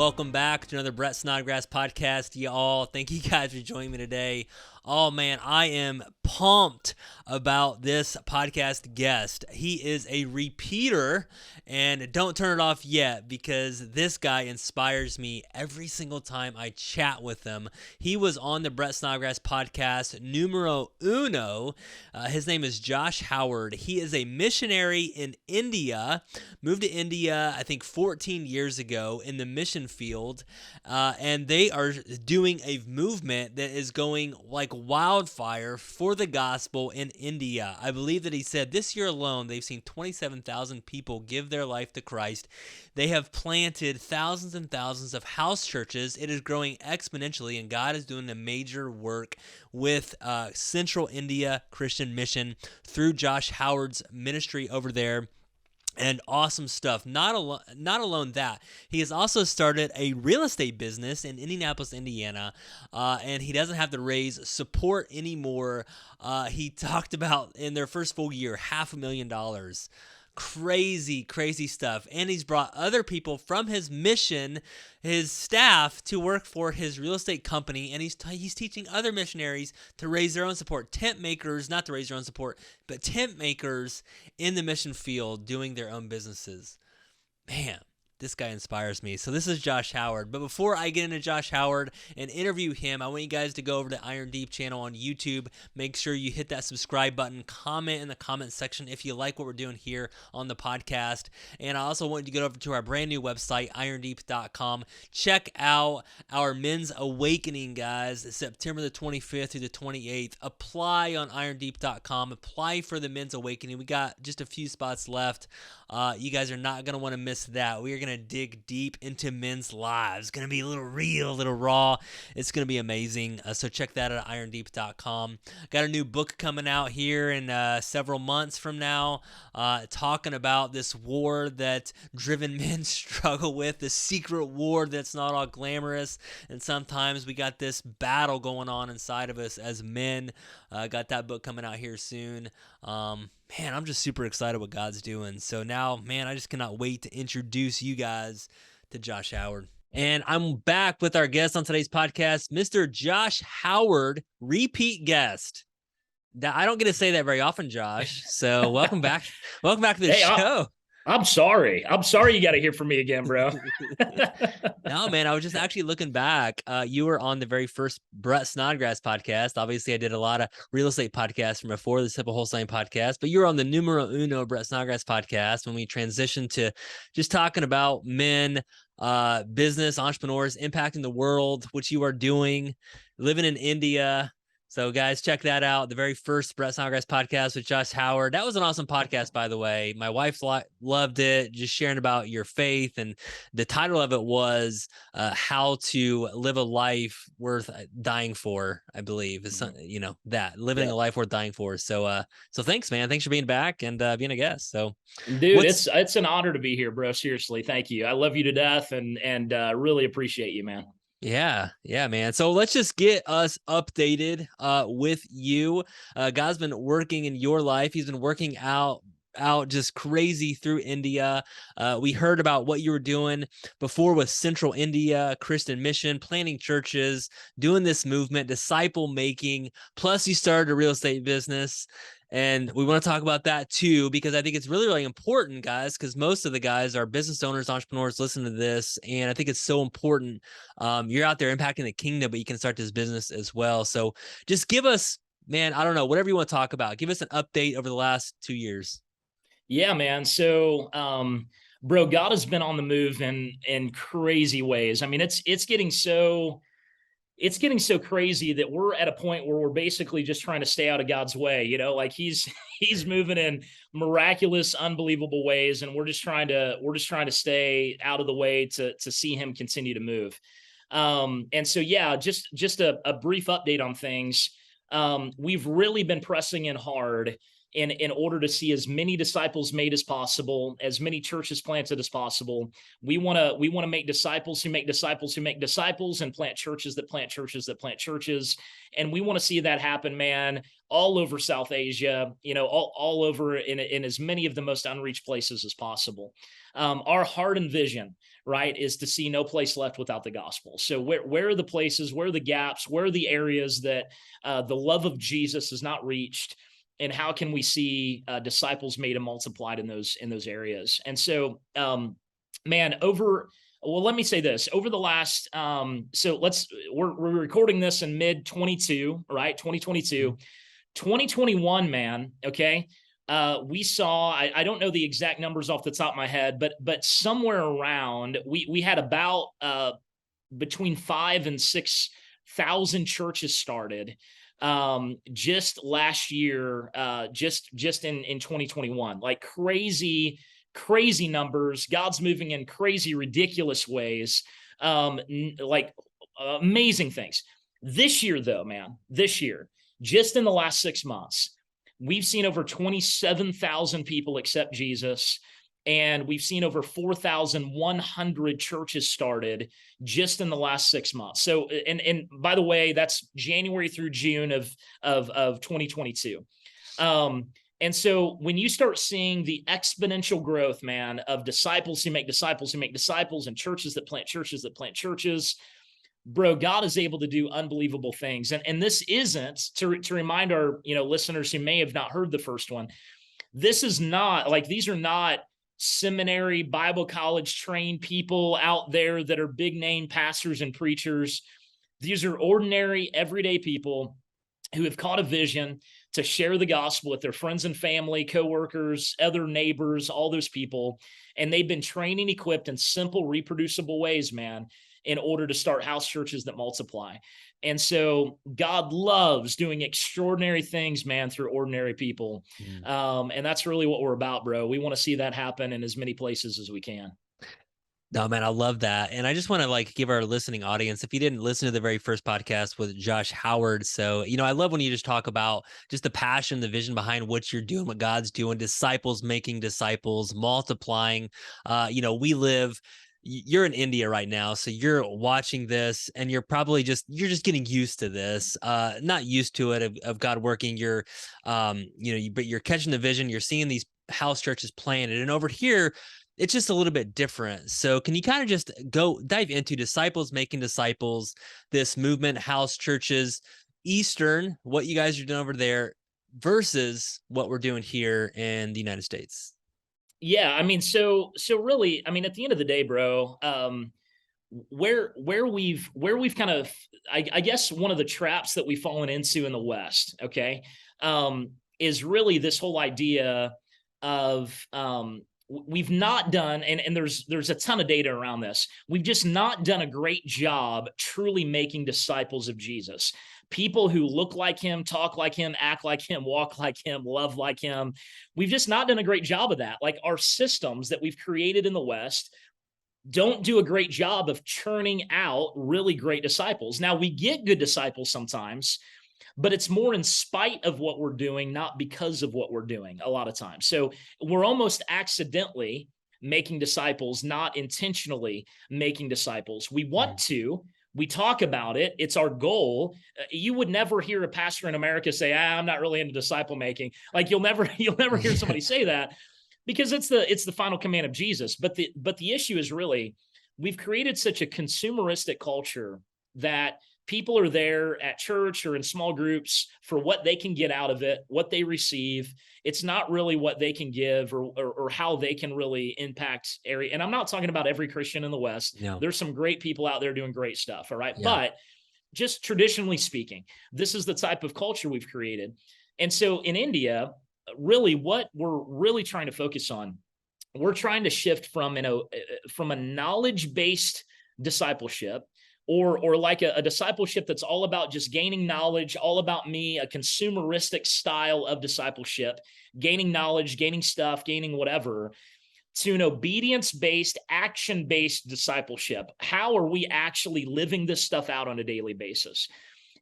welcome back to another Brett Snodgrass podcast, y'all. Thank you guys for joining me today. Oh man, I am pumped about this podcast guest. He is a repeater, and don't turn it off yet because this guy inspires me every single time I chat with him. He was on the Brett Snodgrass podcast numero uno. His name is Josh Howard. He is a missionary in India, moved to India, I think 14 years ago in the mission field, and they are doing a movement that is going like wildfire for the gospel in India. I believe that he said this year alone, they've seen 27,000 people give their life to Christ. They have planted thousands and thousands of house churches. It is growing exponentially, and God is doing a major work with Central India Christian Mission through Josh Howard's ministry over there. And awesome stuff. Not alone that, he has also started a real estate business in Indianapolis, Indiana, and he doesn't have to raise support anymore. He talked about in their first full year, $500,000. Crazy stuff. And he's brought other people from his mission, his staff, to work for his real estate company, and he's teaching other missionaries to raise their own support, tent makers, not to raise their own support, but tent makers in the mission field doing their own businesses. Man, this guy inspires me. So this is Josh Howard. But before I get into Josh Howard and interview him, I want you guys to go over to Iron Deep channel on YouTube. Make sure you hit that subscribe button. Comment in the comment section if you like what we're doing here on the podcast. And I also want you to get over to our brand new website, irondeep.com. Check out our Men's Awakening, guys. It's September the 25th through the 28th. Apply on irondeep.com. Apply for the Men's Awakening. We got just a few spots left. You guys are not going to want to miss that. We are going to dig deep into men's lives. It's going to be a little real, a little raw. It's going to be amazing. So check that out at irondeep.com. Got a new book coming out here in several months from now, talking about this war that driven men struggle with, the secret war that's not all glamorous. And sometimes we got this battle going on inside of us as men. Got that book coming out here soon. Man, I'm just super excited what God's doing. So now, man, I just cannot wait to introduce you guys to Josh Howard. And I'm back with our guest on today's podcast, Mr. Josh Howard, repeat guest. I don't get to say that very often, Josh. So welcome back. Welcome back to the show. I'm sorry you got to hear from me again, bro. No, man, I was just actually looking back. You were on the very first Brett Snodgrass podcast. Obviously, I did a lot of real estate podcasts from before the Simple Wholesaling podcast, but you were on the numero uno Brett Snodgrass podcast when we transitioned to just talking about men, business, entrepreneurs, impacting the world, which you are doing, living in India. So, guys, check that out. The very first Brett Snodgrass podcast with Josh Howard. That was an awesome podcast, by the way. My wife loved it, just sharing about your faith. And the title of it was How to Live a Life Worth Dying For, I believe. It's living a life worth dying for. So thanks, man. Thanks for being back and being a guest. So, dude, it's an honor to be here, bro. Seriously, thank you. I love you to death and really appreciate you, man. Yeah, man. So let's just get us updated with you. God's been working in your life. He's been working out just crazy through India. We heard about what you were doing before with Central India Christian Mission, planting churches, doing this movement, disciple making, plus you started a real estate business. And we want to talk about that too, because I think it's really, really important, guys, because most of the guys are business owners, entrepreneurs, listen to this. And I think it's so important. You're out there impacting the kingdom, but you can start this business as well. So just give us, man, I don't know, whatever you want to talk about. Give us an update over the last 2 years. Yeah, man. So, bro, God has been on the move in crazy ways. I mean, it's getting so crazy that we're at a point where we're basically just trying to stay out of God's way, like he's moving in miraculous, unbelievable ways. And we're just trying to stay out of the way to see him continue to move. And so, yeah, just a brief update on things. We've really been pressing in hard in order to see as many disciples made as possible, as many churches planted as possible. We want to make disciples who make disciples who make disciples, and plant churches that plant churches that plant churches. And we want to see that happen, man, all over South Asia, all over in as many of the most unreached places as possible. Our heart and vision, right, is to see no place left without the gospel. So where are the places, where are the gaps, where are the areas that the love of Jesus is not reached? And how can we see disciples made and multiplied in those areas? And so, man, let me say this. Over the last, we're recording this in mid 22, right? 2022, 2021, man. Okay. We saw, I don't know the exact numbers off the top of my head, but somewhere around, we had about between 5,000 and 6,000 churches started just last year, just in 2021. Like crazy numbers. God's moving in crazy, ridiculous ways, like amazing things. This year, though, man, just in the last 6 months, we've seen over 27,000 people accept Jesus, and we've seen over 4,100 churches started just in the last 6 months. So, and by the way, that's January through June of 2022. And so when you start seeing the exponential growth, man, of disciples who make disciples who make disciples, and churches that plant churches that plant churches, bro, God is able to do unbelievable things. And this isn't, to remind our listeners who may have not heard the first one, this is not like, these are not seminary, Bible college trained people out there that are big name pastors and preachers. These are ordinary, everyday people who have caught a vision to share the gospel with their friends and family, coworkers, other neighbors, all those people. And they've been trained and equipped in simple, reproducible ways, man, in order to start house churches that multiply. And so God loves doing extraordinary things, man, through ordinary people. And that's really what we're about, bro. We want to see that happen in as many places as we can. No, man, I love that. And I just want to give our listening audience, if you didn't listen to the very first podcast with Josh Howard. So, I love when you just talk about just the passion, the vision behind what you're doing, what God's doing, disciples making disciples, multiplying. You're in India right now, so you're watching this and you're probably just getting used to this, not used to it of God working. But you're catching the vision. You're seeing these house churches planted, and over here, it's just a little bit different. So can you kind of just dive into disciples making disciples, this movement, house churches, Eastern, what you guys are doing over there versus what we're doing here in the United States? Yeah, I mean, so really, I mean, at the end of the day, bro, where we've kind of, I guess one of the traps that we've fallen into in the West, okay, is really this whole idea of we've not done, and there's a ton of data around this. We've just not done a great job truly making disciples of Jesus. People who look like him, talk like him, act like him, walk like him, love like him. We've just not done a great job of that. Like our systems that we've created in the West don't do a great job of churning out really great disciples. Now, we get good disciples sometimes, but it's more in spite of what we're doing, not because of what we're doing a lot of times. So we're almost accidentally making disciples, not intentionally making disciples. We want to. We talk about it. It's our goal. You would never hear a pastor in America say, I'm not really into disciple making. Like you'll never hear somebody say that, because it's the final command of Jesus. But the issue is really, we've created such a consumeristic culture that people are there at church or in small groups for what they can get out of it, what they receive. It's not really what they can give or how they can really impact area. And I'm not talking about every Christian in the West. No. There's some great people out there doing great stuff. All right. Yeah. But just traditionally speaking, this is the type of culture we've created. And so in India, really what we're really trying to focus on, we're trying to shift from a knowledge-based discipleship, or like a discipleship that's all about just gaining knowledge, all about me, a consumeristic style of discipleship, gaining knowledge, gaining stuff, gaining whatever, to an obedience-based, action-based discipleship. How are we actually living this stuff out on a daily basis?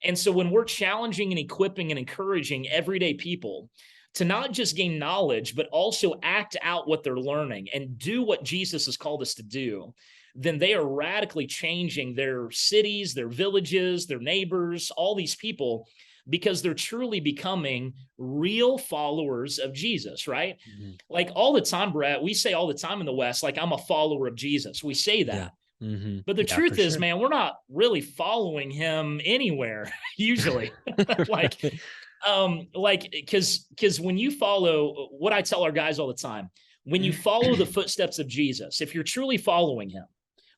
And so when we're challenging and equipping and encouraging everyday people to not just gain knowledge, but also act out what they're learning and do what Jesus has called us to do, then they are radically changing their cities, their villages, their neighbors, all these people, because they're truly becoming real followers of Jesus, right? Mm-hmm. Like all the time, Brett, we say all the time in the West, like, I'm a follower of Jesus. We say that. Yeah. Mm-hmm. But the Yeah, for truth is, sure. man, we're not really following him anywhere, usually. Like, because when you follow what I tell our guys all the time, when you follow the footsteps of Jesus, if you're truly following him,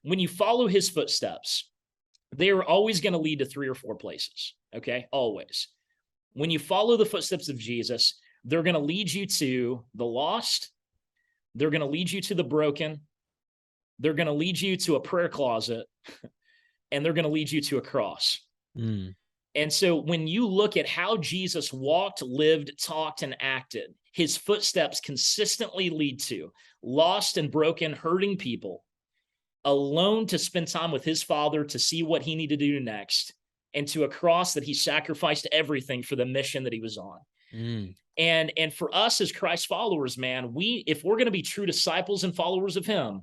when you follow his footsteps, they are always going to lead to 3 or 4 places. Okay. Always. When you follow the footsteps of Jesus, they're going to lead you to the lost. They're going to lead you to the broken. They're going to lead you to a prayer closet, and they're going to lead you to a cross. Mm. And so when you look at how Jesus walked, lived, talked, and acted, his footsteps consistently lead to lost and broken, hurting people, alone to spend time with his Father to see what he needed to do next, and to a cross that he sacrificed everything for the mission that he was on. Mm. And for us as Christ followers, man, if we're going to be true disciples and followers of him,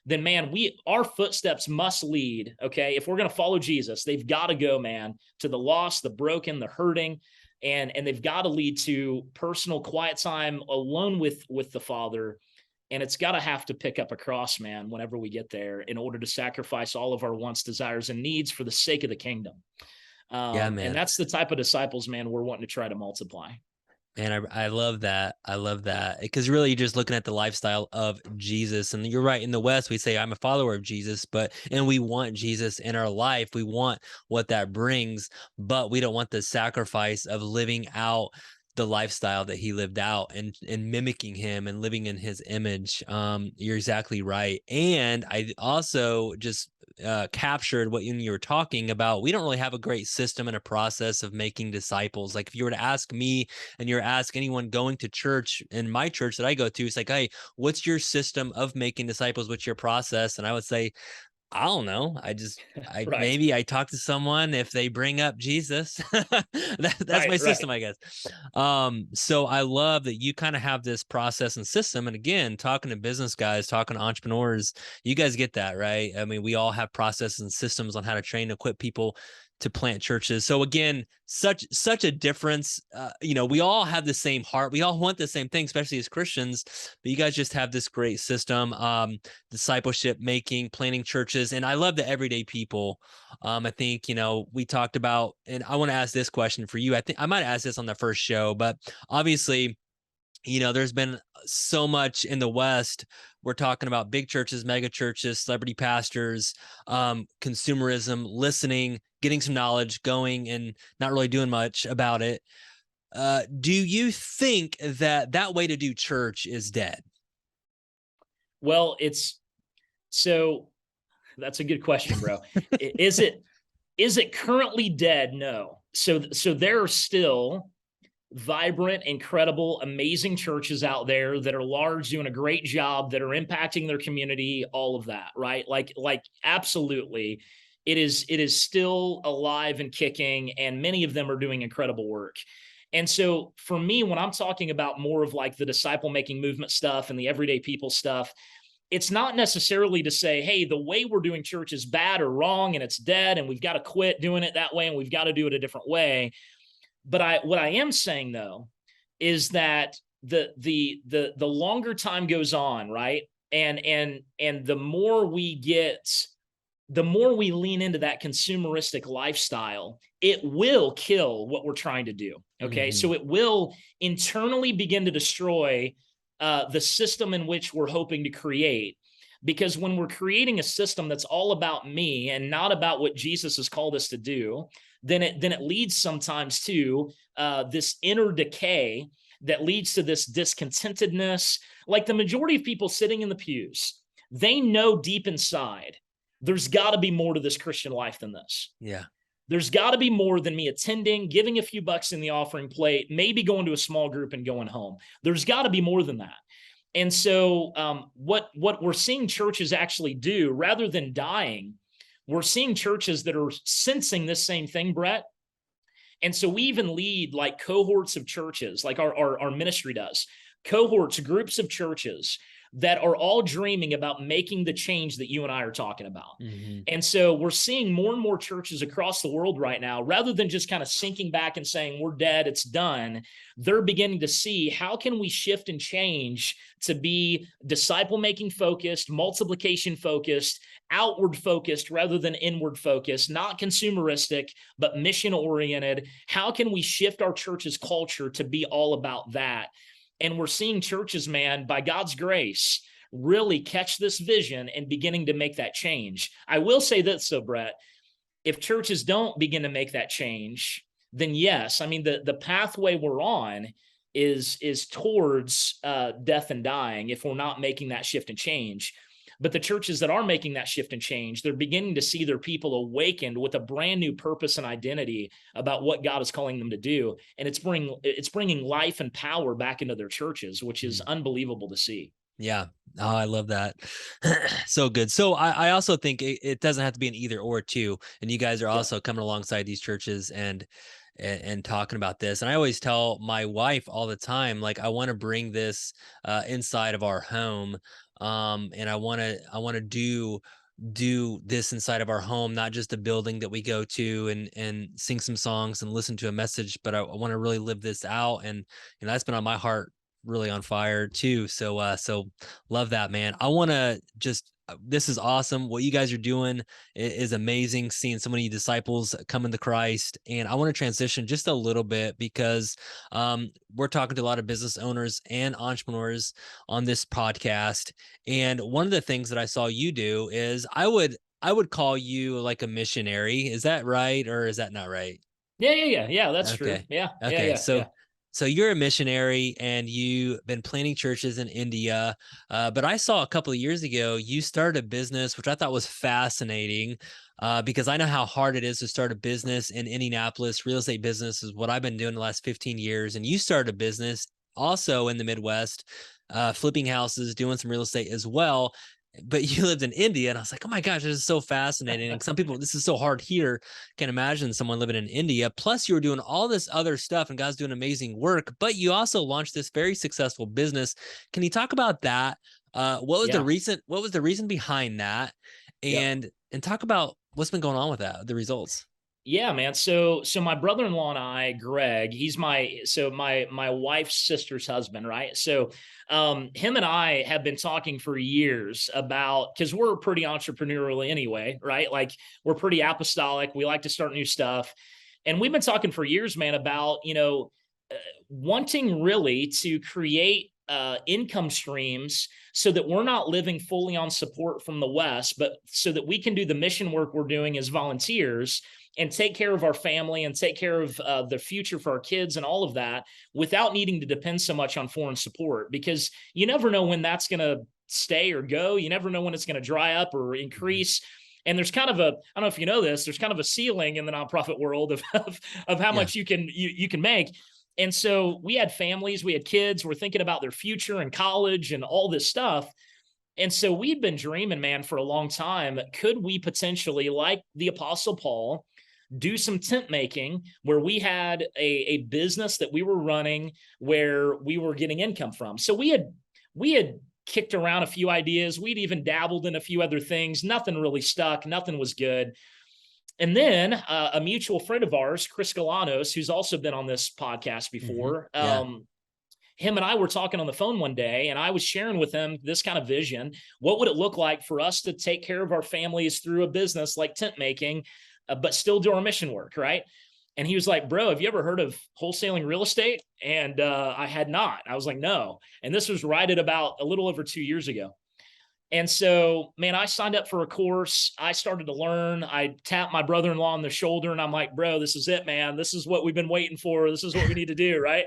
then man, our footsteps must lead. Okay. If we're going to follow Jesus, they've got to go, man, to the lost, the broken, the hurting, and they've got to lead to personal quiet time alone with the Father. And it's got to have to pick up a cross, man, whenever we get there, in order to sacrifice all of our wants, desires, and needs for the sake of the kingdom. Yeah, man. And that's the type of disciples, man, we're wanting to try to multiply. Man, I love that. I love that, because really you're just looking at the lifestyle of Jesus. And you're right. In the West, we say I'm a follower of Jesus, and we want Jesus in our life. We want what that brings, but we don't want the sacrifice of living out the lifestyle that he lived out, and mimicking him and living in his image. You're exactly right. And I also just captured what you were talking about. We don't really have a great system and a process of making disciples. Like if you were to ask me, and you're ask anyone going to church, in my church that I go to, it's like, hey, what's your system of making disciples? What's your process? And I would say, I don't know. Right. Maybe I talk to someone if they bring up Jesus. That's my system, I guess. So I love that you kind of have this process and system. And again, talking to business guys, talking to entrepreneurs, you guys get that, right? I mean, we all have processes and systems on how to train and equip people to plant churches. So again, such a difference. We all have the same heart. We all want the same thing, especially as Christians, but you guys just have this great system, discipleship making, planting churches. And I love the everyday people. I think, we talked about, and I want to ask this question for you. I think I might ask this on the first show, but obviously, there's been so much in the West. We're talking about big churches, mega churches, celebrity pastors, consumerism, listening, getting some knowledge, going and not really doing much about it. Do you think that way to do church is dead? Well, that's a good question, bro. Is it currently dead? No. So there are still vibrant, incredible, amazing churches out there that are large, doing a great job, that are impacting their community, all of that, right? Like absolutely. It is still alive and kicking, and many of them are doing incredible work. And so for me, when I'm talking about more of like the disciple making movement stuff and the everyday people stuff, it's not necessarily to say, hey, the way we're doing church is bad or wrong and it's dead and we've got to quit doing it that way and we've got to do it a different way. But what I am saying though is that the longer time goes on, right? And the more we lean into that consumeristic lifestyle, it will kill what we're trying to do. Okay. Mm-hmm. So it will internally begin to destroy the system in which we're hoping to create. Because when we're creating a system that's all about me and not about what Jesus has called us to do, then it leads sometimes to this inner decay that leads to this discontentedness. Like the majority of people sitting in the pews, they know deep inside, there's got to be more to this Christian life than this. Yeah. There's got to be more than me attending, giving a few bucks in the offering plate, maybe going to a small group and going home. There's got to be more than that. And so what we're seeing churches actually do, rather than dying, we're seeing churches that are sensing this same thing, Brett, And so we even lead like cohorts of churches, like our ministry does, cohorts, groups of churches that are all dreaming about making the change that you and I are talking about. Hmm. And so we're seeing more and more churches across the world right now, rather than just kind of sinking back and saying, we're dead, it's done. They're beginning to see, how can we shift and change to be disciple making focused, multiplication focused, outward focused rather than inward focused, not consumeristic, but mission oriented? How can we shift our church's culture to be all about that? And we're seeing churches, man, by God's grace, really catch this vision and beginning to make that change. I will say this though, Brett, if churches don't begin to make that change, then yes, I mean, the pathway we're on is towards death and dying if we're not making that shift and change. But the churches that are making that shift and change, they're beginning to see their people awakened with a brand new purpose and identity about what God is calling them to do. And it's bringing life and power back into their churches, which is unbelievable to see. Yeah. Oh, I love that. So good. So I also think it doesn't have to be an either or too. And you guys are Yeah. also coming alongside these churches and talking about this. And I always tell my wife all the time, like, I want to bring this inside of our home. And I want to do this inside of our home, not just a building that we go to and sing some songs and listen to a message, but I want to really live this out. And that's been on my heart, really on fire too. So love that, man. I want to just this is awesome. What you guys are doing is amazing. Seeing so many disciples come into Christ, and I want to transition just a little bit because we're talking to a lot of business owners and entrepreneurs on this podcast. And one of the things that I saw you do is I would call you like a missionary. Is that right, or is that not right? Yeah. That's true. Okay. Yeah. Okay. So you're a missionary and you've been planting churches in India. But I saw a couple of years ago, you started a business, which I thought was fascinating, because I know how hard it is to start a business in Indianapolis. Real estate business is what I've been doing the last 15 years. And you started a business also in the Midwest, flipping houses, doing some real estate as well. But you lived in India, and I was like, oh my gosh, this is so fascinating. And some people, this is so hard here. Can't imagine someone living in India. Plus, you were doing all this other stuff, and God's doing amazing work. But you also launched this very successful business. Can you talk about that? What was the Yeah. reason? What was the reason behind that? Yeah. And talk about what's been going on with that, the results. Yeah, man. So my brother-in-law and I, Greg, he's my wife's sister's husband, right? So him and I have been talking for years about, because we're pretty entrepreneurial anyway, right? Like, we're pretty apostolic. We like to start new stuff. And we've been talking for years, man, about, wanting really to create income streams so that we're not living fully on support from the West, but so that we can do the mission work we're doing as volunteers and take care of our family and take care of the future for our kids and all of that without needing to depend so much on foreign support, because you never know when that's going to stay or go. You never know when it's going to dry up or increase. And there's kind of I don't know if you know this, there's kind of a ceiling in the nonprofit world of how Yeah. much you can make. And so we had families, we had kids, we're thinking about their future and college and all this stuff. And so we'd been dreaming, man, for a long time. Could we potentially, like the Apostle Paul, do some tent making where we had a business that we were running where we were getting income from? So we had kicked around a few ideas. We'd even dabbled in a few other things. Nothing really stuck. Nothing was good. And then a mutual friend of ours, Chris Galanos, who's also been on this podcast before, Yeah. him and I were talking on the phone one day, and I was sharing with him this kind of vision. What would it look like for us to take care of our families through a business like tent making, but still do our mission work, right? And he was like, bro, have you ever heard of wholesaling real estate? And I had not. I was like, no. And this was right at about a little over 2 years ago. And so, man, I signed up for a course. I started to learn. I tapped my brother-in-law on the shoulder, and I'm like, bro, this is it, man. This is what we've been waiting for. This is what we need to do, right?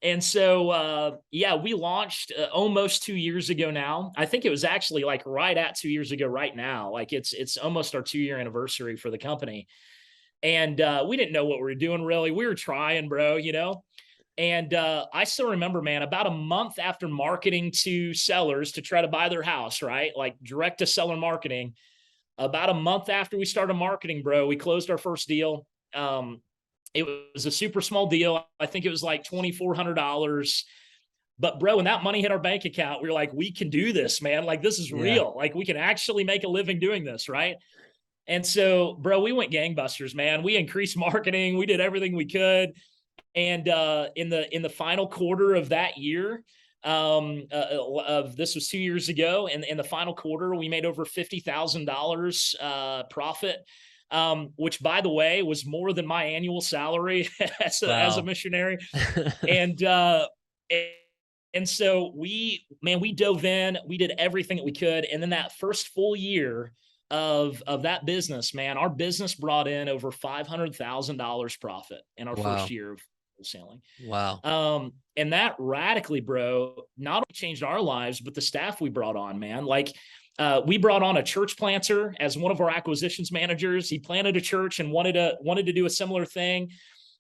And so, yeah, we launched almost 2 years ago now. I think it was actually like right at 2 years ago right now. Like, it's almost our 2-year anniversary for the company. And we didn't know what we were doing, really. We were trying, bro. And I still remember, man, about a month after marketing to sellers to try to buy their house, right? Like direct to seller marketing. About a month after we started marketing, bro, we closed our first deal. It was a super small deal. I think it was like $2,400. But bro, when that money hit our bank account, we were like, we can do this, man. Like, this is Yeah. real. Like, we can actually make a living doing this, right? And so, bro, we went gangbusters, man. We increased marketing. We did everything we could. And in the final quarter of that year, of this was 2 years ago, and in the final quarter, we made over $50,000 profit. Which, by the way, was more than my annual salary as a Wow. missionary. And and so we dove in, we did everything that we could. And then that first full year of that business, man, our business brought in over $500,000 profit in our first Wow. year of wholesaling. Wow. And that radically, bro, not only changed our lives, but the staff we brought on, man. Like, we brought on a church planter as one of our acquisitions managers. He planted a church and wanted to do a similar thing.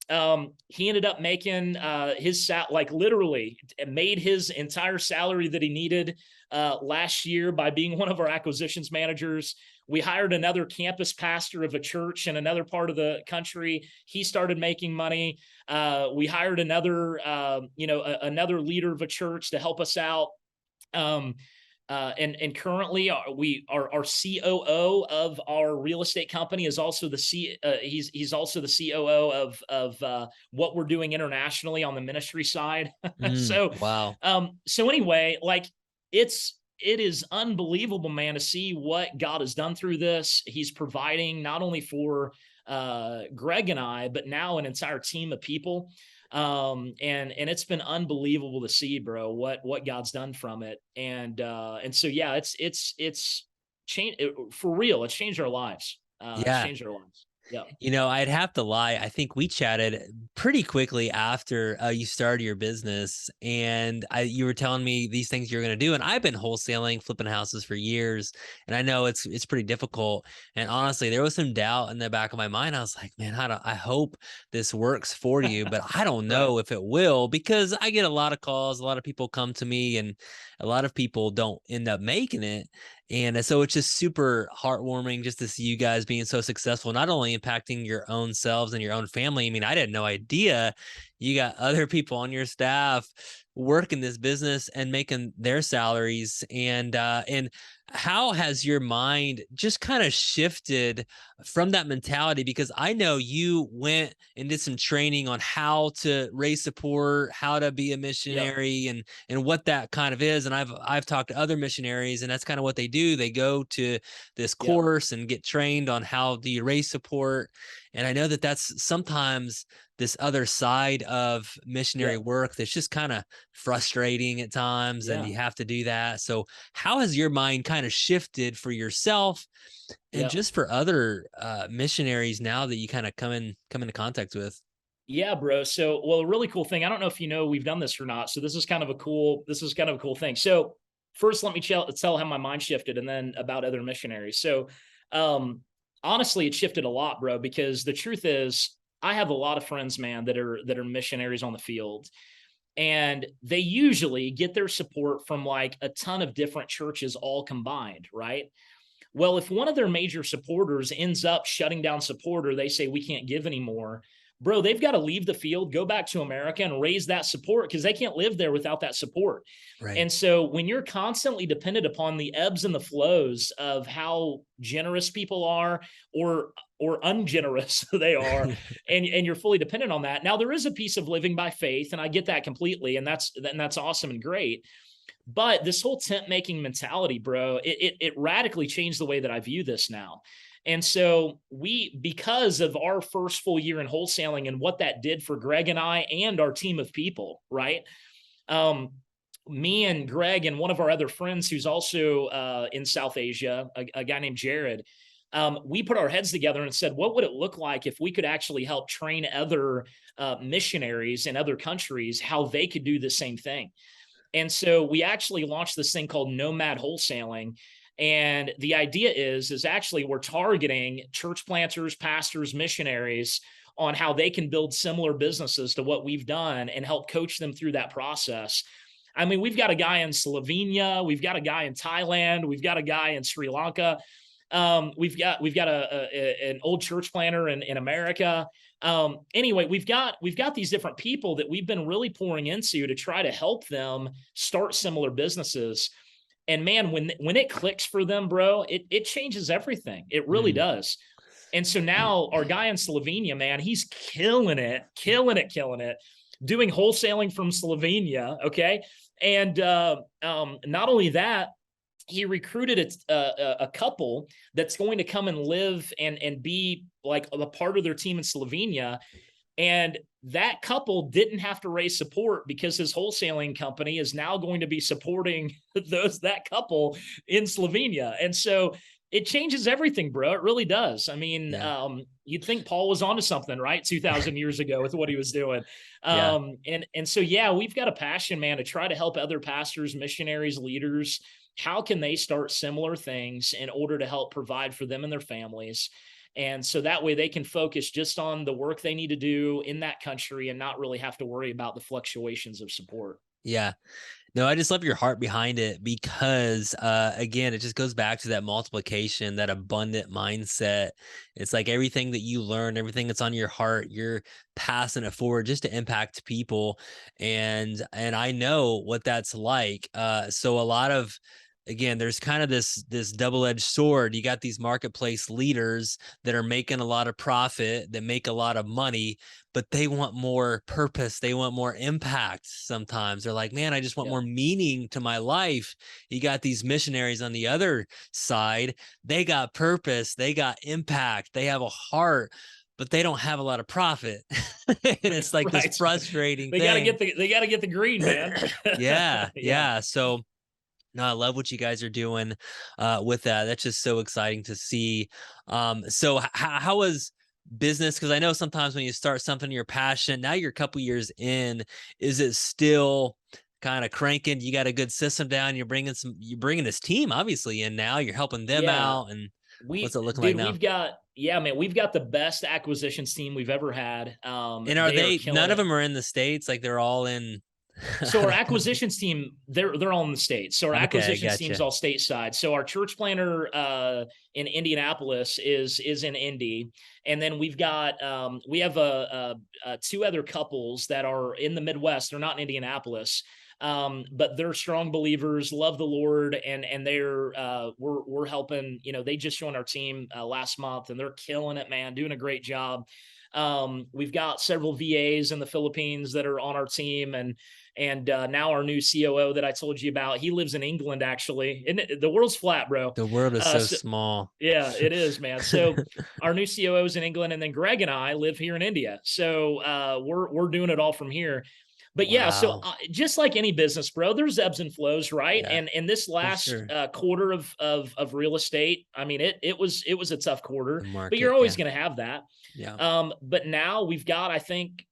He ended up making like literally made his entire salary that he needed last year by being one of our acquisitions managers. We hired another campus pastor of a church in another part of the country. He started making money. We hired another, another leader of a church to help us out. And currently our COO of our real estate company is also he's also the COO of what we're doing internationally on the ministry side. So, Wow. so anyway, like, it is unbelievable, man, to see what God has done through this. He's providing not only for Greg and I, but now an entire team of people. And it's been unbelievable to see, bro, what God's done from it. And so, yeah, it's changed for real. It's changed our lives. It's Yeah. changed our lives. Yeah. I'd have to lie. I think we chatted pretty quickly after you started your business, and you were telling me these things you're going to do. And I've been wholesaling, flipping houses for years, and I know it's pretty difficult. And honestly, there was some doubt in the back of my mind. I was like, man, I hope this works for you, but I don't Right. know if it will, because I get a lot of calls. A lot of people come to me, and a lot of people don't end up making it. And so it's just super heartwarming just to see you guys being so successful, not only impacting your own selves and your own family. I mean, I had no idea you got other people on your staff working this business and making their salaries. And how has your mind just kind of shifted from that mentality? Because I know you went and did some training on how to raise support, how to be a Yep. missionary, and what that kind of is. And I've talked to other missionaries, and that's kind of what they do. They go to this Yep. course and get trained on how do you raise support. And I know that that's sometimes this other side of missionary Yep. work that's just kind of frustrating at times, and Yeah. you have to do that. So how has your mind kind of shifted for yourself and Yeah. just for other missionaries now that you kind of come into contact with? Yeah, bro. So, well, a really cool thing. I don't know if you know we've done this or not. So this is kind of a cool thing. So first, let me tell how my mind shifted, and then about other missionaries. So, um, honestly, it shifted a lot, bro, because the truth is, I have a lot of friends, man, that are missionaries on the field, and they usually get their support from like a ton of different churches all combined, right? Well, if one of their major supporters ends up shutting down support, or they say we can't give anymore, bro, they've got to leave the field, go back to America and raise that support, because they can't live there without that support. Right. And so when you're constantly dependent upon the ebbs and the flows of how generous people are, or ungenerous they are, and you're fully dependent on that. Now, there is a piece of living by faith, and I get that completely, and that's awesome and great. But this whole tent making mentality, bro, it radically changed the way that I view this now. And so because of our first full year in wholesaling and what that did for Greg and I and our team of people, right? Um, Me and Greg and one of our other friends who's also in South Asia, a guy named Jared, we put our heads together and said, what would it look like if we could actually help train other missionaries in other countries how they could do the same thing? And so we actually launched this thing called Nomad Wholesaling. And the idea is actually we're targeting church planters, pastors, missionaries on how they can build similar businesses to what we've done and help coach them through that process. I mean, we've got a guy in Slovenia, we've got a guy in Thailand, we've got a guy in Sri Lanka. We've got an old church planner in America. Anyway, we've got these different people that we've been really pouring into to try to help them start similar businesses. And man, when it clicks for them, bro, it changes everything. It really Mm. does. And so now our guy in Slovenia, man, he's killing it, doing wholesaling from Slovenia. Okay. And not only that, he recruited a couple that's going to come and live and be like a part of their team in Slovenia. And that couple didn't have to raise support because his wholesaling company is now going to be supporting that couple in Slovenia. And so it changes everything, bro. It really does. I mean, Yeah. you'd think Paul was onto something, right? 2,000 years ago with what he was doing. Yeah. And so, yeah, we've got a passion, man, to try to help other pastors, missionaries, leaders. How can they start similar things in order to help provide for them and their families? And so that way they can focus just on the work they need to do in that country and not really have to worry about the fluctuations of support. Yeah. No, I just love your heart behind it because, again, it just goes back to that multiplication, that abundant mindset. It's like everything that you learn, everything that's on your heart, you're passing it forward just to impact people. And I know what that's like. So a lot of, again, there's kind of this double-edged sword. You got these marketplace leaders that are making a lot of profit, that make a lot of money, but they want more purpose. They want more impact. Sometimes they're like, man, I just want Yep. more meaning to my life. You got these missionaries on the other side. They got purpose. They got impact. They have a heart, but they don't have a lot of profit. And it's like this Right. frustrating They got to thing. get the green, man. Yeah. Yeah. Yeah. So, no, I love what you guys are doing with that. That's just so exciting to see. So how was business? Because I know sometimes when you start something you're passionate, now you're a couple years in, is it still kind of cranking? You got a good system down. You're bringing this team obviously in now. You're helping them Yeah. out, and what's We, it looking like dude, now? we've got the best acquisitions team we've ever had. And are They are they? killing None of it. them are in the States. Like they're all in. So our acquisitions team, they're all in the States. So our Okay, acquisitions team's gotcha. all stateside. So our church planner in Indianapolis is in Indy, and then we have two other couples that are in the Midwest. They're not in Indianapolis, but they're strong believers, love the Lord, and they're we're helping. You know, they just joined our team last month, and they're killing it, man, doing a great job. We've got several VAs in the Philippines that are on our team, and now our new COO that I told you about, he lives in England, actually. And the world's flat, bro. The world is so So small. yeah, it is, man. So our new COO is in England, and then Greg and I live here in India. So we're doing it all from here. But yeah, so Wow. just like any business, bro, there's ebbs and flows, right? Yeah, And this for last sure. quarter of real estate, I mean, it was a tough quarter, The but you're market. always Yeah. going to have that. Yeah. But now we've got, I think,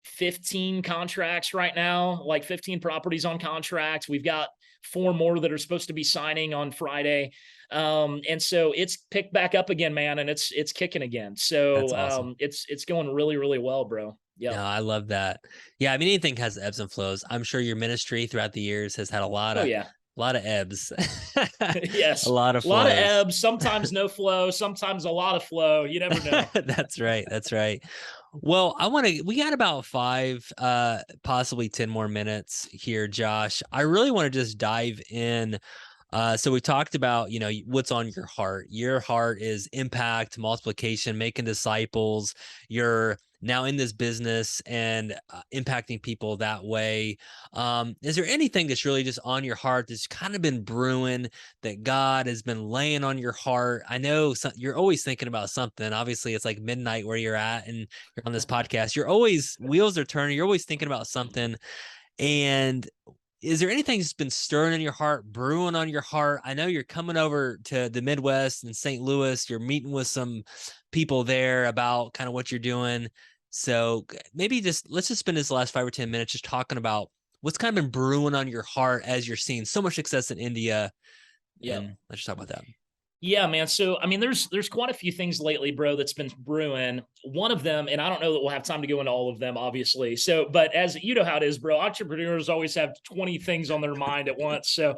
15 contracts right now, like 15 properties on contract. We've got 4 more that are supposed to be signing on Friday. And so it's picked back up again, man, and it's kicking again. That's So awesome. it's going really, really well, bro. Yep. No, I love that. Yeah, I mean, anything has ebbs and flows. I'm sure your ministry throughout the years has had Oh yeah. a lot of ebbs, a Yes. lot of A lot of flows. ebbs, sometimes no flow, sometimes a lot of flow. You never know. That's right. That's right. Well, we got about 5, possibly 10 more minutes here, Josh. I really want to just dive in. So we talked about, what's on your heart. Your heart is impact, multiplication, making disciples. You're now in this business and impacting people that way. Is there anything that's really just on your heart that's kind of been brewing, that God has been laying on your heart? I know you're always thinking about something. Obviously, it's like midnight where you're at and you're on this podcast. You're always, wheels are turning. You're always thinking about something. And is there anything that's been stirring in your heart, brewing on your heart? I know you're coming over to the Midwest and St. Louis. You're meeting with some people there about kind of what you're doing. So maybe let's just spend this last 5 or 10 minutes just talking about what's kind of been brewing on your heart as you're seeing so much success in India. Yep. And let's just talk about that. Yeah, man. So, I mean, there's quite a few things lately, bro, that's been brewing. One of them, and I don't know that we'll have time to go into all of them, obviously. So, but as you know how it is, bro, entrepreneurs always have 20 things on their mind at once. So,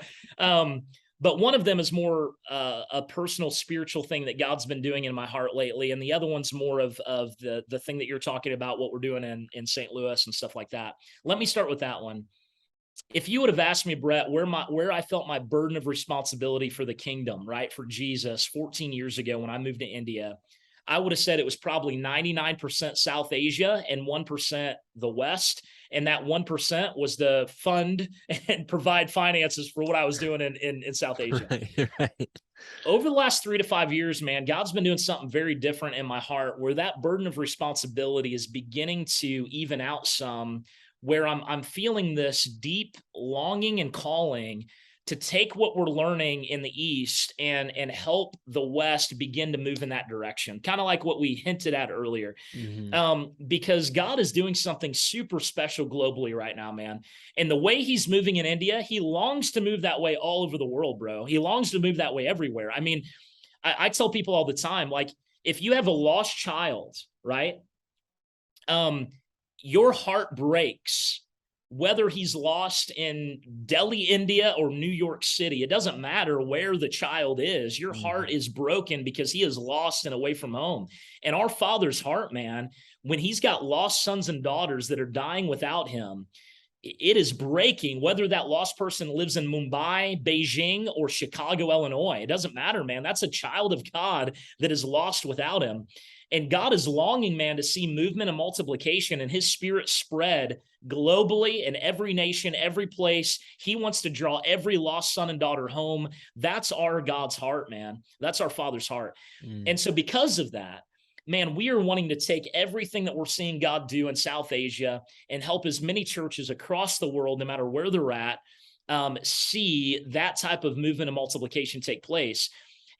But one of them is more a personal spiritual thing that God's been doing in my heart lately, and the other one's more of the thing that you're talking about, what we're doing in St. Louis and stuff like that. Let me start with that one. If you would have asked me, Brett, where I felt my burden of responsibility for the kingdom, right, for Jesus 14 years ago when I moved to India, I would have said it was probably 99% South Asia and 1% the West. And that 1% was to fund and provide finances for what I was doing in South Asia. Right, right. Over the last 3 to 5 years, man, God's been doing something very different in my heart where that burden of responsibility is beginning to even out some, where I'm feeling this deep longing and calling to take what we're learning in the East and help the West begin to move in that direction. Kind of like what we hinted at earlier. Mm-hmm. Because God is doing something super special globally right now, man. And the way he's moving in India, he longs to move that way all over the world, bro. He longs to move that way everywhere. I mean, I tell people all the time, like, if you have a lost child, right? Your heart breaks whether he's lost in Delhi, India, or New York City. It doesn't matter where the child is. Your heart is broken because he is lost and away from home. And our Father's heart, man, when he's got lost sons and daughters that are dying without him, it is breaking, whether that lost person lives in Mumbai, Beijing, or Chicago, Illinois. It doesn't matter, man. That's a child of God that is lost without him. And God is longing, man, to see movement and multiplication and his spirit spread globally in every nation, every place. He wants to draw every lost son and daughter home. That's our God's heart, man. That's our Father's heart. And so because of that, man, we are wanting to take everything that we're seeing God do in South Asia and help as many churches across the world, no matter where they're at, see that type of movement and multiplication take place.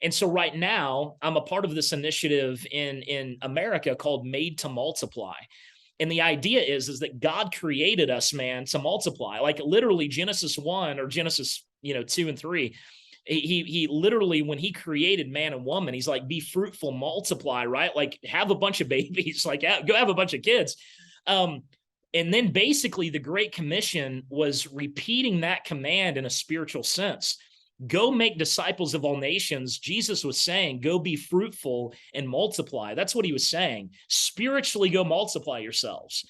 And so right now, I'm a part of this initiative in America called Made to Multiply. And the idea is that God created us, man, to multiply. Like literally Genesis 1 or Genesis, 2 and 3. He literally, when he created man and woman, he's like, be fruitful, multiply, right? Like have a bunch of babies, like go have a bunch of kids. And then basically the Great Commission was repeating that command in a spiritual sense. Go make disciples of all nations. Jesus was saying, go be fruitful and multiply. That's what he was saying. Spiritually, go multiply yourselves.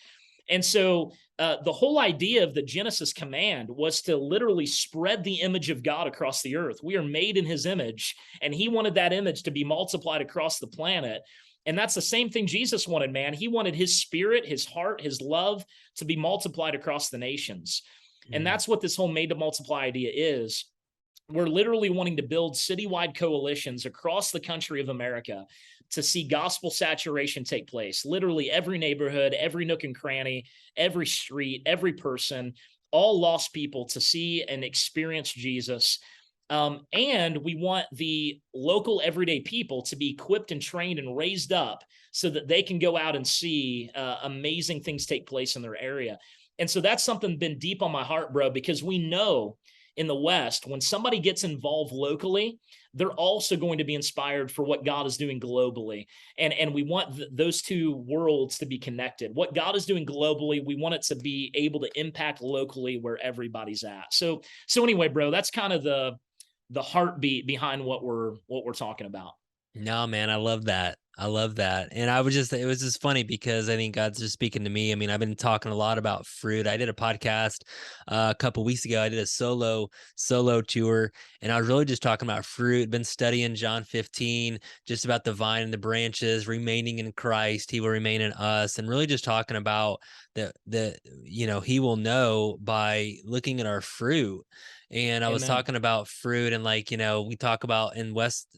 And so the whole idea of the Genesis command was to literally spread the image of God across the earth. We are made in his image, and he wanted that image to be multiplied across the planet. And that's the same thing Jesus wanted, man. He wanted his spirit, his heart, his love to be multiplied across the nations. And that's what this whole Made to Multiply idea is. We're literally wanting to build citywide coalitions across the country of America to see gospel saturation take place. Literally every neighborhood, every nook and cranny, every street, every person, all lost people to see and experience Jesus. And we want the local everyday people to be equipped and trained and raised up so that they can go out and see amazing things take place in their area. And so that's something been deep on my heart, bro, because we know in the West, when somebody gets involved locally, they're also going to be inspired for what God is doing globally. And we want those two worlds to be connected. What God is doing globally, we want it to be able to impact locally where everybody's at. So anyway, bro, that's kind of the heartbeat behind what we're talking about. No, man, I love that. I love that. And it was just funny because I think God's just speaking to me. I mean, I've been talking a lot about fruit. I did a podcast a couple weeks ago. I did a solo tour, and I was really just talking about fruit. Been studying John 15, just about the vine and the branches remaining in Christ. He will remain in us, and really just talking about he will know by looking at our fruit. And I was Amen. talking about fruit, and we talk about in West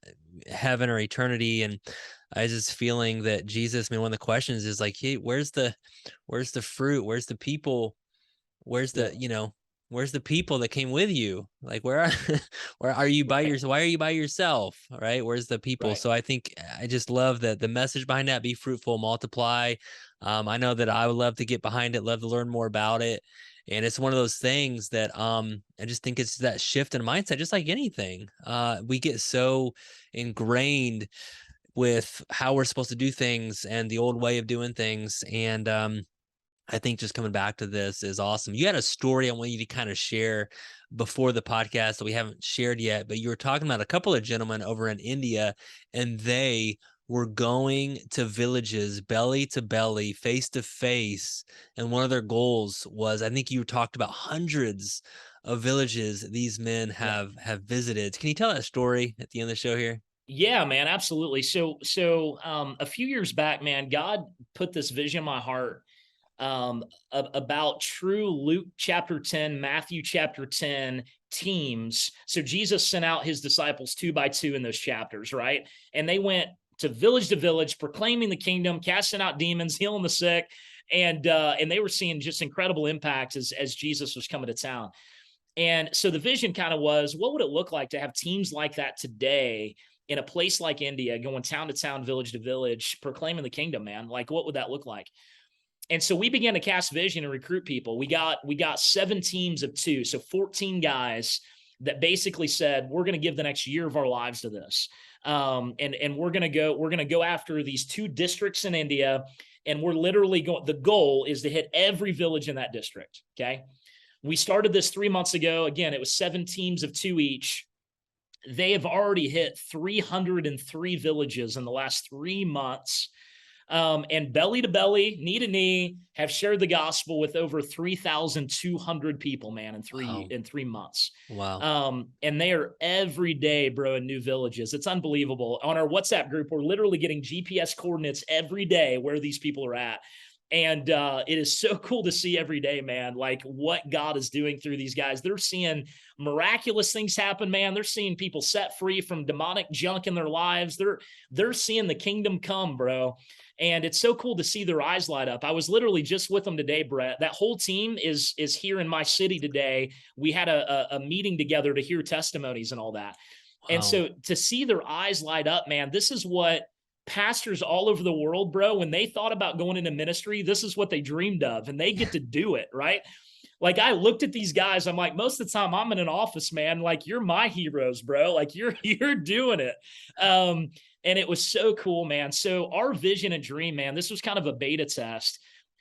heaven or eternity, and I was just feeling that Jesus, I mean, one of the questions is like, hey, where's the fruit? Where's the people? Where's where's the people that came with you? Like, where are you by yourself? Why are you by yourself? Right? Where's the people? Right. So I think I just love the message behind that: be fruitful, multiply. I know that I would love to get behind it, love to learn more about it. And it's one of those things that I just think it's that shift in mindset, just like anything. We get so ingrained with how we're supposed to do things and the old way of doing things. And I think just coming back to this is awesome. You had a story I want you to kind of share before the podcast that we haven't shared yet, but you were talking about a couple of gentlemen over in India, and they were going to villages belly to belly, face to face. And one of their goals was, I think you talked about hundreds of villages these men Yeah. have visited. Can you tell that story at the end of the show here? Yeah, man, absolutely. So a few years back, man, God put this vision in my heart about true Luke chapter 10, Matthew chapter 10 teams. So Jesus sent out his disciples two by two in those chapters, right? And they went to village, proclaiming the kingdom, casting out demons, healing the sick, and they were seeing just incredible impacts as Jesus was coming to town. And so the vision kind of was, what would it look like to have teams like that today in a place like India, going town to town, village to village, proclaiming the kingdom, man? Like, what would that look like? And so we began to cast vision and recruit people. We got 7 teams of 2, so 14 guys that basically said, we're going to give the next year of our lives to this. And we're going to go after these 2 districts in India. And we're literally going, the goal is to hit every village in that district. Okay. We started this 3 months ago. Again, it was 7 teams of 2 each. They have already hit 303 villages in the last 3 months. And belly to belly, knee to knee, have shared the gospel with over 3,200 people, man, in Wow. 3 months. Wow. And they are every day, bro, in new villages. It's unbelievable. On our WhatsApp group, we're literally getting GPS coordinates every day where these people are at. And it is so cool to see every day, man, like what God is doing through these guys. They're seeing miraculous things happen, man. They're seeing people set free from demonic junk in their lives. They're seeing the kingdom come, bro. And it's so cool to see their eyes light up. I was literally just with them today, Brett. That whole team is here in my city today. We had a meeting together to hear testimonies and all that. And Wow. so to see their eyes light up, man, this is what pastors all over the world, bro, when they thought about going into ministry, this is what they dreamed of, and they get to do it, right? Like, I looked at these guys, I'm like, most of the time I'm in an office, man, like, you're my heroes, bro. Like, you're doing it. And it was so cool, man. So our vision and dream, man, this was kind of a beta test.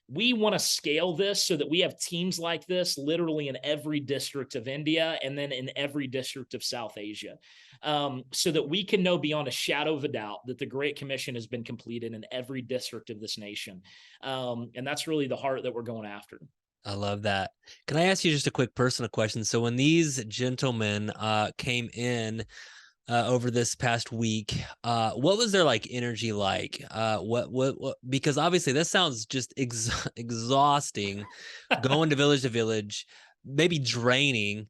We want to scale this so that we have teams like this literally in every district of India and then in every district of South Asia, so that we can know beyond a shadow of a doubt that the Great Commission has been completed in every district of this nation. And that's really the heart that we're going after. I love that. Can I ask you just a quick personal question? So when these gentlemen came in over this past week, what was their like energy like? What because obviously this sounds just exhausting, going to village, maybe draining.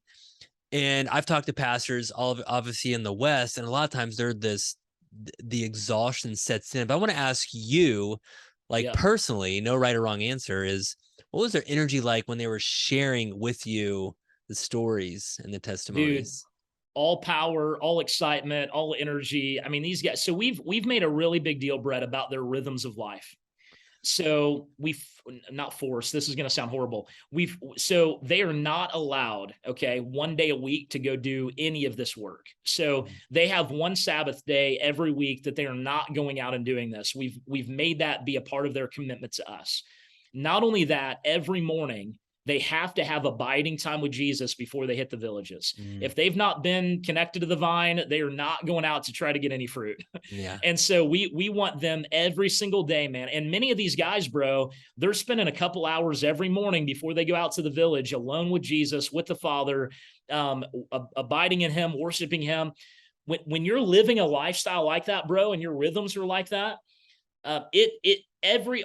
And I've talked to pastors all of, obviously in the West, and a lot of times the exhaustion sets in. But I want to ask you, like Yeah. personally, no right or wrong answer is, what was their energy like when they were sharing with you the stories and the Dude, testimonies? all power, all excitement, all energy. I mean, these guys, so we've made a really big deal, Brett, about their rhythms of life. So we've not forced, this is going to sound horrible. So they are not allowed, okay, 1 day a week to go do any of this work. So they have one Sabbath day every week that they are not going out and doing this. We've made that be a part of their commitment to us. Not only that, every morning they have to have abiding time with Jesus before they hit the villages. Mm, If they've not been connected to the vine, they are not going out to try to get any fruit. yeah. And so we want them every single day, man. And many of these guys, bro, they're spending a couple hours every morning before they go out to the village alone with Jesus, with the Father, abiding in him, worshiping him. When you're living a lifestyle like that, bro, and your rhythms are like that,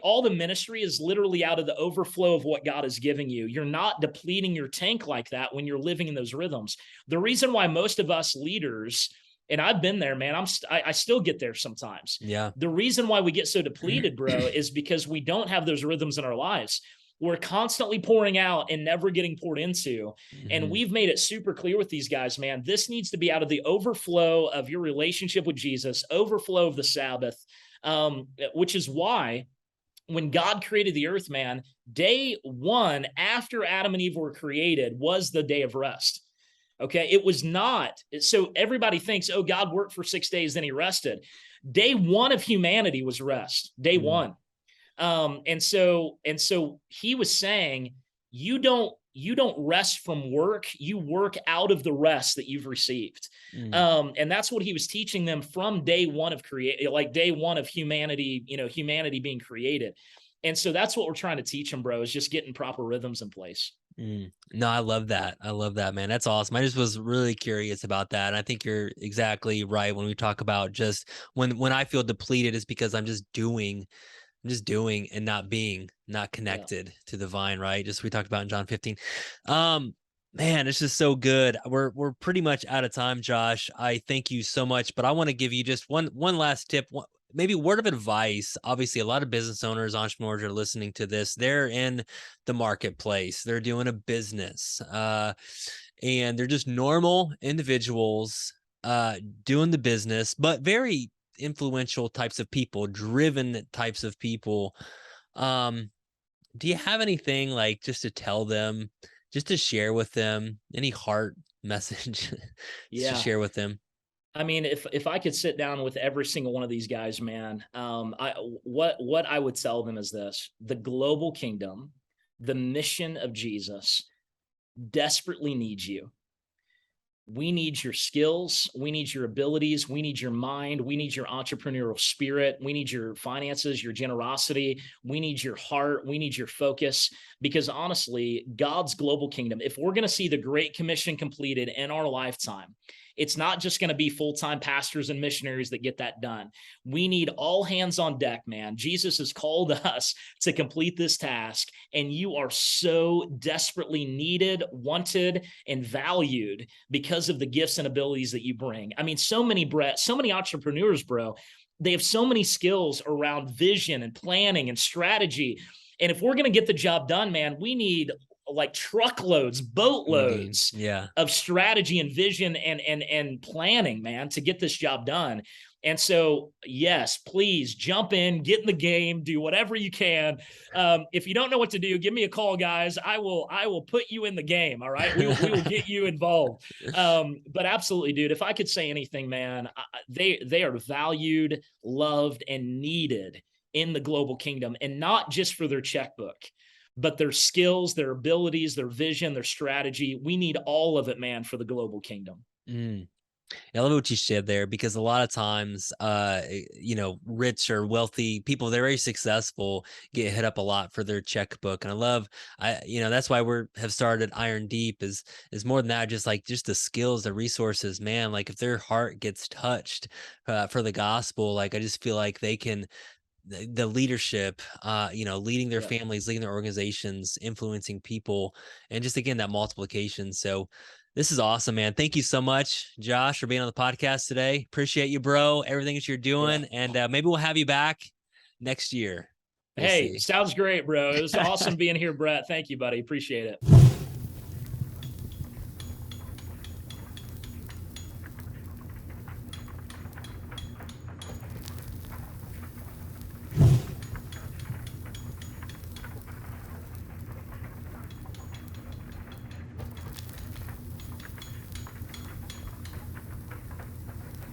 all the ministry is literally out of the overflow of what God is giving you. You're not depleting your tank like that when you're living in those rhythms. The reason why most of us leaders, and I've been there, man, I still get there sometimes. Yeah. The reason why we get so depleted, bro, is because we don't have those rhythms in our lives. We're constantly pouring out and never getting poured into. And Mm-hmm. we've made it super clear with these guys, man, this needs to be out of the overflow of your relationship with Jesus, overflow of the Sabbath, which is why when God created the earth, man, day 1 after Adam and Eve were created was the day of rest. Okay. It was not. So everybody thinks, oh, God worked for 6 days, then he rested. Day 1 of humanity was rest. Day Mm. 1. And so he was saying, you don't rest from work, you work out of the rest that you've received. And that's what he was teaching them from day one of day one of humanity, humanity being created. And so that's what we're trying to teach them, bro, is just getting proper rhythms in place. No, I love that. I love that, man. That's awesome. I just was really curious about that. And I think you're exactly right when we talk about just when I feel depleted, is because I'm just doing and not being, not connected to the vine, right? Just we talked about in John 15. Man, it's just so good. We're pretty much out of time, Josh. I thank you so much, but I want to give you just one last tip, maybe word of advice. Obviously, a lot of business owners, entrepreneurs are listening to this. They're in the marketplace. They're doing a business, and they're just normal individuals doing the business, but very influential types of people, driven types of people. Do you have anything like just to tell them, just to share with them, any heart message to share with them? I mean, if I could sit down with every single one of these guys, man, what I would tell them is this: the global kingdom, the mission of Jesus, desperately needs you. We need your skills. We need your abilities. We need your mind. We need your entrepreneurial spirit. We need your finances, your generosity. We need your heart. We need your focus. Because honestly, God's global kingdom, if we're going to see the Great Commission completed in our lifetime, it's not just going to be full-time pastors and missionaries that get that done. We need all hands on deck, man. Jesus has called us to complete this task, and you are so desperately needed, wanted, and valued because of the gifts and abilities that you bring. I mean, so many entrepreneurs, bro, they have so many skills around vision and planning and strategy. And if we're going to get the job done, man, we need like truckloads, boatloads of strategy and vision and planning, man, to get this job done. And so, yes, please jump in, get in the game, do whatever you can. If you don't know what to do, give me a call, guys. I will put you in the game. All right. We will get you involved. But absolutely, dude, if I could say anything, man, they are valued, loved, and needed in the global kingdom, and not just for their checkbook, but their skills, their abilities, their vision, their strategy. We need all of it, man, for the global kingdom. I love what you said there, because a lot of times, rich or wealthy people, they're very successful, get hit up a lot for their checkbook. And that's why have started Iron Deep is more than that, just the skills, the resources, man. Like if their heart gets touched for the gospel, like I just feel like they can, the leadership, leading their families, leading their organizations, influencing people, and just again, that multiplication. So this is awesome, man. Thank you so much, Josh, for being on the podcast today. Appreciate you, bro. Everything that you're doing. And maybe we'll have you back next year. We'll see. Sounds great, bro. It was awesome being here, Brett. Thank you, buddy. Appreciate it.